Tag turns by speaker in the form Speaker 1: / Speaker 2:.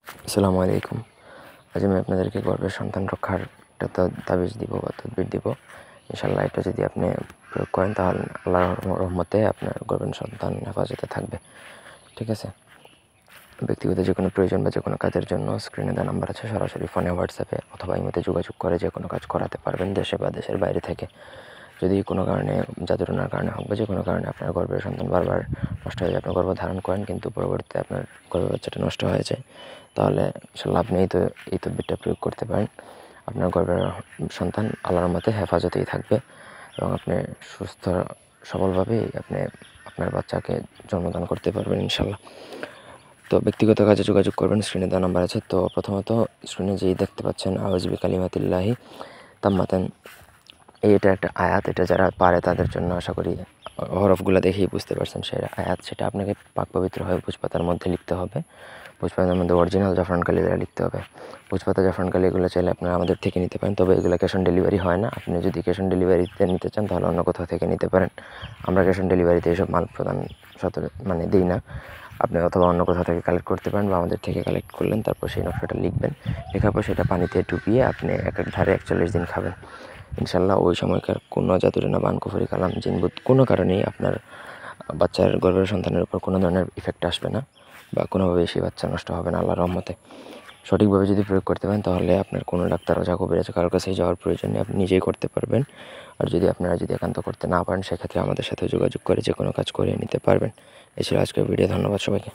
Speaker 1: আসসালামু আলাইকুম। আজ আমি আপনাদেরকে গর্ভের সন্তান রক্ষার একটা তাবিজ দিব বা তদবির দিব। ইনশাআল্লাহ এটা যদি আপনি প্রয়োগ করেন তাহলে আল্লাহর রহমতে আপনার গর্ভের সন্তান হেফাজতে থাকবে। ঠিক আছে? ব্যক্তিগত যে কোনো প্রয়োজন বা যে কোনো কাজের জন্য স্ক্রিনে দেওয়া নাম্বার আছে, সরাসরি ফোনে, হোয়াটসঅ্যাপে অথবা ইমোতে যোগাযোগ করে যে কোনো কাজ করাতে পারবেন দেশে বা দেশের বাইরে থেকে। যদি কোনো কারণে জাদুটনার কারণে হোক বা যে কোনো কারণে আপনার গর্ভের সন্তান বারবার নষ্ট হয়ে যায়, আপনার গর্ভ ধারণ করেন কিন্তু পরবর্তীতে আপনার গর্ভের বাচ্চাটা নষ্ট হয়ে যায়, তাহলে ইনশাআল্লাহ আপনি এই তদবিরটা প্রয়োগ করতে পারেন। আপনার গর্ভের সন্তান আল্লাহর রহমতে হেফাজতেই থাকবে এবং আপনি সুস্থ সবলভাবেই আপনার বাচ্চাকে জন্মদান করতে পারবেন ইনশাআল্লাহ। তো ব্যক্তিগত কাজে যোগাযোগ করবেন, স্ক্রিনে দেওয়া নাম্বার আছে। তো প্রথমত স্ক্রিনে যেই দেখতে পাচ্ছেন আউযু বিকালিমাতিল্লাহি তাম্মাতান, এটা একটা আয়াত। এটা যারা পারে তাদের জন্য আশা করি হরফগুলো দেখেই বুঝতে পারছেন সেই আয়াত। সেটা আপনাকে পাক পবিত্র হয়ে ভোজপাতার মধ্যে লিখতে হবে। ভোজপাতার মধ্যে অরিজিনাল জাফরান কালি দ্বারা লিখতে হবে। ভোজপাতা জাফরান কালি এগুলো চাইলে আপনারা আমাদের থেকে নিতে পারেন, তবে এগুলো ক্যাশ অন ডেলিভারি হয় না। আপনি যদি ক্যাশ অন ডেলিভারিতে নিতে চান তাহলে অন্য কোথাও থেকে নিতে পারেন। আমরা ক্যাশ অন ডেলিভারিতে এইসব মাল প্রদান দিই না। আপনি অথবা অন্য কোথাও থেকে কালেক্ট করতে পারেন বা আমাদের থেকে কালেক্ট করলেন, তারপর সেই নকশাটা লিখবেন। লেখার পর সেটা পানিতে ডুবিয়ে আপনি এক ধারে 41 দিন খাবেন। ইনশাআল্লাহ ওই সময়কার কোনো জাদুটনা বান কুফরি কালাম জিনবুত কোনো কারণেই আপনার বাচ্চার গর্ভের সন্তানের উপর কোনো ধরনের ইফেক্ট আসবে না বা কোনোভাবেই সেই বাচ্চা নষ্ট হবে না আল্লাহর রহমতে। সঠিকভাবে যদি প্রয়োগ করতে পারেন তাহলে আপনার কোনো ডাক্তার ওঝা কবিরাজ কারোর কাছেই যাওয়ার প্রয়োজন নেই, আপনি নিজেই করতে পারবেন। আর আপনারা যদি একান্ত করতে না পারেন সেক্ষেত্রে আমাদের সাথে যোগাযোগ করে যে কোনো কাজ করিয়ে নিতে পারবেন। এই ছিল আজকের ভিডিও। ধন্যবাদ সবাইকে।